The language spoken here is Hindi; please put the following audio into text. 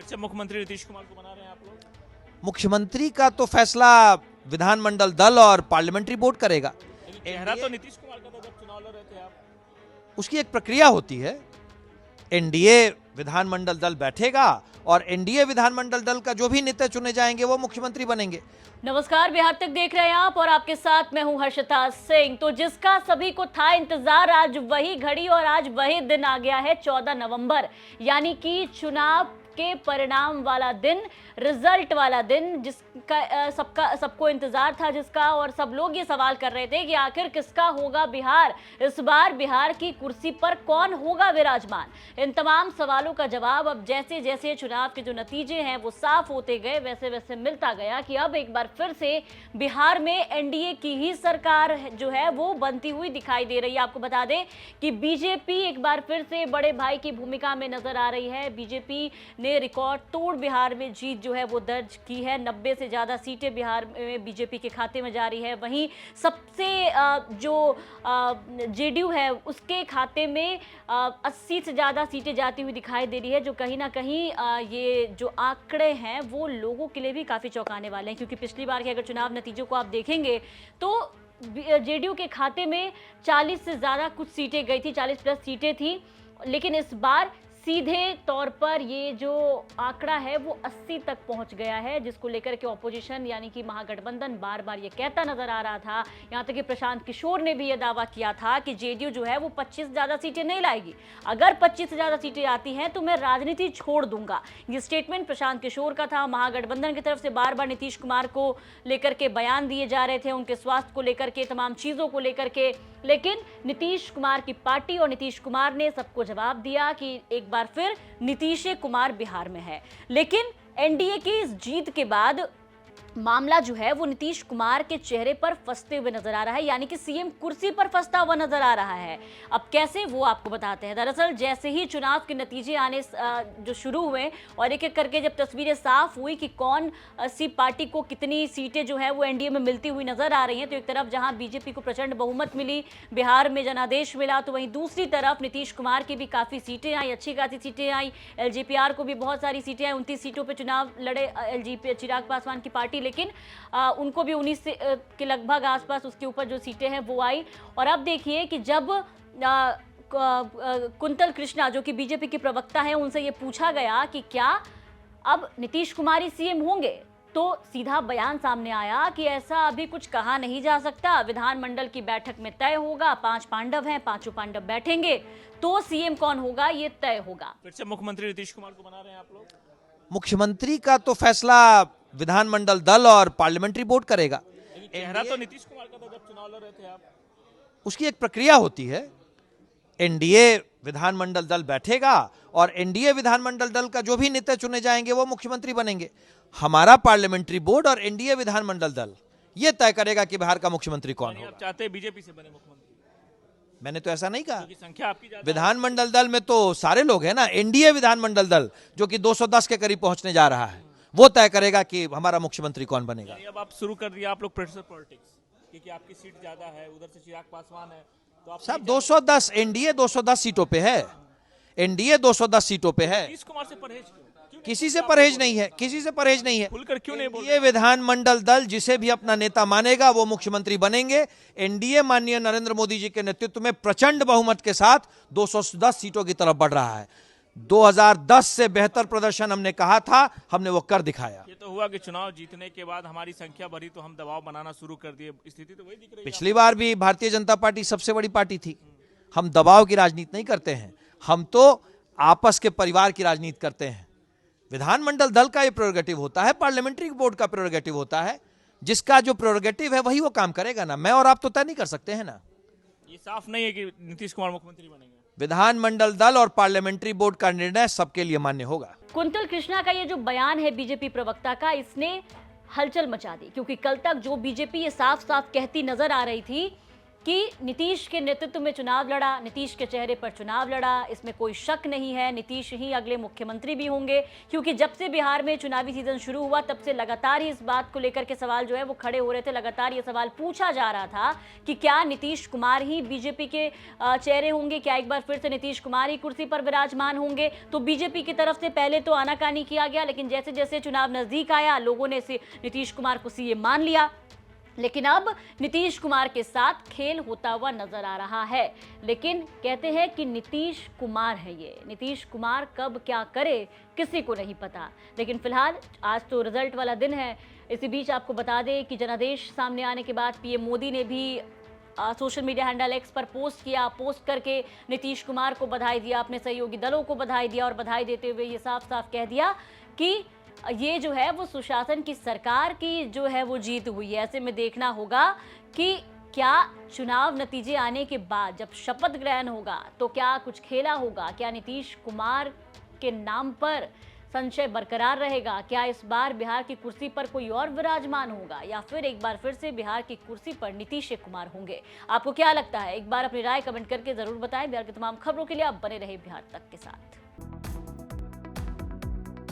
से मुख्यमंत्री नीतीश कुमार को बना रहे हैं आप लोग? मुख्यमंत्री का तो फैसला विधानमंडल दल और पार्लियामेंट्री बोर्ड करेगा। चेहरा तो नीतीश कुमार का था जब चुनाव लड़ रहे थे आप। उसकी एक प्रक्रिया होती है। एनडीए विधानमंडल दल बैठेगा और एनडीए विधानमंडल दल का जो भी नेता चुने जाएंगे वो मुख्यमंत्री बनेंगे। नमस्कार, बिहार तक देख रहे हैं आप और आपके साथ मैं हूं हर्षिता सिंह। तो जिसका सभी को था इंतजार, आज वही घड़ी और आज वही दिन आ गया है, 14 नवंबर, यानी कि चुनाव के परिणाम वाला दिन, रिजल्ट वाला दिन, जिसका सबको इंतजार था, जिसका और सब लोग ये सवाल कर रहे थे कि आखिर किसका होगा बिहार, इस बार बिहार की कुर्सी पर कौन होगा विराजमान। इन तमाम सवालों का जवाब अब जैसे जैसे चुनाव के जो नतीजे हैं वो साफ होते गए, वैसे वैसे मिलता गया कि अब एक बार फिर से बिहार में एनडीए की ही सरकार जो है वो बनती हुई दिखाई दे रही है। आपको बता दें कि बीजेपी एक बार फिर से बड़े भाई की भूमिका में नजर आ रही है। बीजेपी ने रिकॉर्ड तोड़ बिहार में जीत जो है वो दर्ज की है। 90 से ज्यादा सीटें बिहार में बीजेपी के खाते में जा रही है। वहीं सबसे जो जेडीयू है उसके खाते में 80 से ज्यादा सीटें जाती हुई दिखाई दे रही है, जो कहीं ना कहीं ये जो आंकड़े हैं वो लोगों के लिए भी काफी चौंकाने वाले हैं, क्योंकि पिछली बार के अगर चुनाव नतीजों को आप देखेंगे तो जेडीयू के खाते में 40 से ज्यादा कुछ सीटें गई थी, 40 प्लस सीटें थी, लेकिन इस बार सीधे तौर पर ये जो आंकड़ा है वो 80 तक पहुंच गया है, जिसको लेकर के ऑपोजिशन यानी कि महागठबंधन बार बार ये कहता नजर आ रहा था। यहां तक कि प्रशांत किशोर ने भी ये दावा किया था कि जेडीयू जो है वो 25 ज्यादा सीटें नहीं लाएगी, अगर 25 से ज्यादा सीटें आती हैं तो मैं राजनीति छोड़ दूंगा। ये स्टेटमेंट प्रशांत किशोर का था। महागठबंधन की तरफ से बार बार नीतीश कुमार को लेकर के बयान दिए जा रहे थे, उनके स्वास्थ्य को लेकर के, तमाम चीजों को लेकर के, लेकिन नीतीश कुमार की पार्टी और नीतीश कुमार ने सबको जवाब दिया कि एक बार फिर नीतीश कुमार बिहार में है। लेकिन एनडीए की इस जीत के बाद मामला जो है वो नीतीश कुमार के चेहरे पर फंसते हुए नजर आ रहा है, यानी कि सीएम कुर्सी पर फंसता हुआ नजर आ रहा है। अब कैसे, वो आपको बताते हैं। दरअसल जैसे ही चुनाव के नतीजे आने जो शुरू हुए और एक एक करके जब तस्वीरें साफ हुई कि कौन सी पार्टी को कितनी सीटें जो है वो एनडीए में मिलती हुई नजर आ रही हैं, तो एक तरफ जहां बीजेपी को प्रचंड बहुमत मिली, बिहार में जनादेश मिला, तो वहीं दूसरी तरफ नीतीश कुमार की भी काफी सीटें आई, अच्छी खासी सीटें आई। एलजेपीआर को भी बहुत सारी सीटें आई, 29 सीटों पर चुनाव लड़े एलजेपी चिराग पासवान की पार्टी, लेकिन उनको भी 19 के लगभग आसपास उसके ऊपर जो सीटें हैं वो आई। और अब देखिए कि जब कुंतल कृष्णा जो कि बीजेपी के प्रवक्ता हैं, उनसे ये पूछा गया कि क्या अब नीतीश कुमार ही सीएम होंगे, तो सीधा बयान सामने आया कि ऐसा अभी कुछ कहा नहीं जा सकता, विधानमंडल की बैठक में तय होगा, 5 पांडव हैं, 5 पांडव बैठेंगे तो सीएम कौन होगा ये तय होगा। फिर से मुख्यमंत्री नीतीश कुमार को बना रहे हैं आप लोग? मुख्यमंत्री का तो फैसला विधानमंडल दल और पार्लियामेंट्री बोर्ड करेगा। चेहरा तो नीतीश कुमार का था जब चुनाव लड़ रहे थे आप। उसकी एक प्रक्रिया होती है। एनडीए विधानमंडल दल बैठेगा और एनडीए विधानमंडल दल का जो भी नेता चुने जाएंगे वो मुख्यमंत्री बनेंगे। हमारा पार्लियामेंट्री बोर्ड और एनडीए विधानमंडल दल ये तय करेगा कि बिहार का मुख्यमंत्री कौन होगा। आप चाहते हैं बीजेपी से बने मुख्यमंत्री? मैंने तो ऐसा नहीं कहा। संख्या आपकी ज्यादा है। विधानमंडल दल में तो सारे लोग हैं ना। एनडीए विधानमंडल दल जो कि 210 के करीब पहुंचने जा रहा है, वो तय करेगा कि हमारा मुख्यमंत्री कौन बनेगा। अब आप शुरू कर दिए आप लोग प्रेशर पॉलिटिक्स, क्योंकि आपकी सीट ज्यादा है, उधर से चिराग पासवान है, तो आप सब 210, एनडीए 210 सीटों पे है, एनडीए 210 सीटों पे है। नीतीश कुमार से परहेज क्यों? किसी से परहेज नहीं है, किसी से परहेज नहीं है। खुलकर क्यों नहीं बोल रहे? ये विधानमंडल दल जिसे भी अपना नेता मानेगा वो मुख्यमंत्री बनेंगे। एनडीए माननीय नरेंद्र मोदी जी के नेतृत्व में प्रचंड बहुमत के साथ 210 सीटों की तरफ बढ़ रहा है। 2010 से बेहतर प्रदर्शन हमने कहा था, हमने वो कर दिखाया। ये तो हुआ कि चुनाव जीतने के बाद हमारी संख्या बढ़ी तो हम दबाव बनाना शुरू कर दिए, स्थिति तो वही दिख रही है। पिछली बार भी भारतीय जनता पार्टी सबसे बड़ी पार्टी थी। हम दबाव की राजनीति नहीं करते हैं, हम तो आपस के परिवार की राजनीति करते हैं। विधानमंडल दल का ये प्रेरोगेटिव होता है, पार्लियामेंट्री बोर्ड का प्रेरोगेटिव होता है। जिसका जो प्रेरोगेटिव है वही वो काम करेगा ना। मैं और आप तो तय नहीं कर सकते हैं ना। ये साफ नहीं है कि नीतीश कुमार मुख्यमंत्री बनेंगे। विधानमंडल दल और पार्लियामेंट्री बोर्ड का निर्णय सबके लिए मान्य होगा। कुंतल कृष्णा का ये जो बयान है बीजेपी प्रवक्ता का, इसने हलचल मचा दी, क्योंकि कल तक जो बीजेपी ये साफ साफ कहती नजर आ रही थी कि नीतीश के नेतृत्व में चुनाव लड़ा, नीतीश के चेहरे पर चुनाव लड़ा, इसमें कोई शक नहीं है। नीतीश ही अगले मुख्यमंत्री भी होंगे, क्योंकि जब से बिहार में चुनावी सीजन शुरू हुआ तब से लगातार ही इस बात को लेकर के सवाल जो है वो खड़े हो रहे थे। लगातार ये सवाल पूछा जा रहा था कि क्या नीतीश कुमार ही बीजेपी के चेहरे होंगे, क्या एक बार फिर से नीतीश कुमार ही कुर्सी पर विराजमान होंगे। तो बीजेपी की तरफ से पहले तो आनाकानी किया गया, लेकिन जैसे जैसे चुनाव नजदीक आया लोगों ने नीतीश कुमार को सीएम मान लिया। लेकिन अब नीतीश कुमार के साथ खेल होता हुआ नजर आ रहा है। लेकिन कहते हैं कि नीतीश कुमार है ये, नीतीश कुमार कब क्या करे किसी को नहीं पता। लेकिन फिलहाल आज तो रिजल्ट वाला दिन है। इसी बीच आपको बता दें कि जनादेश सामने आने के बाद पीएम मोदी ने भी सोशल मीडिया हैंडल एक्स पर पोस्ट किया, पोस्ट करके नीतीश कुमार को बधाई दिया, अपने सहयोगी दलों को बधाई दिया और बधाई देते हुए ये साफ साफ कह दिया कि ये जो है वो सुशासन की सरकार की जो है वो जीत हुई है। ऐसे में देखना होगा कि क्या चुनाव नतीजे आने के बाद जब शपथ ग्रहण होगा तो क्या कुछ खेला होगा, क्या नीतीश कुमार के नाम पर संशय बरकरार रहेगा, क्या इस बार बिहार की कुर्सी पर कोई और विराजमान होगा, या फिर एक बार फिर से बिहार की कुर्सी पर नीतीश कुमार होंगे। आपको क्या लगता है, एक बार अपनी राय कमेंट करके जरूर बताएं। बिहार की तमाम खबरों के लिए आप बने रहे बिहार तक के साथ।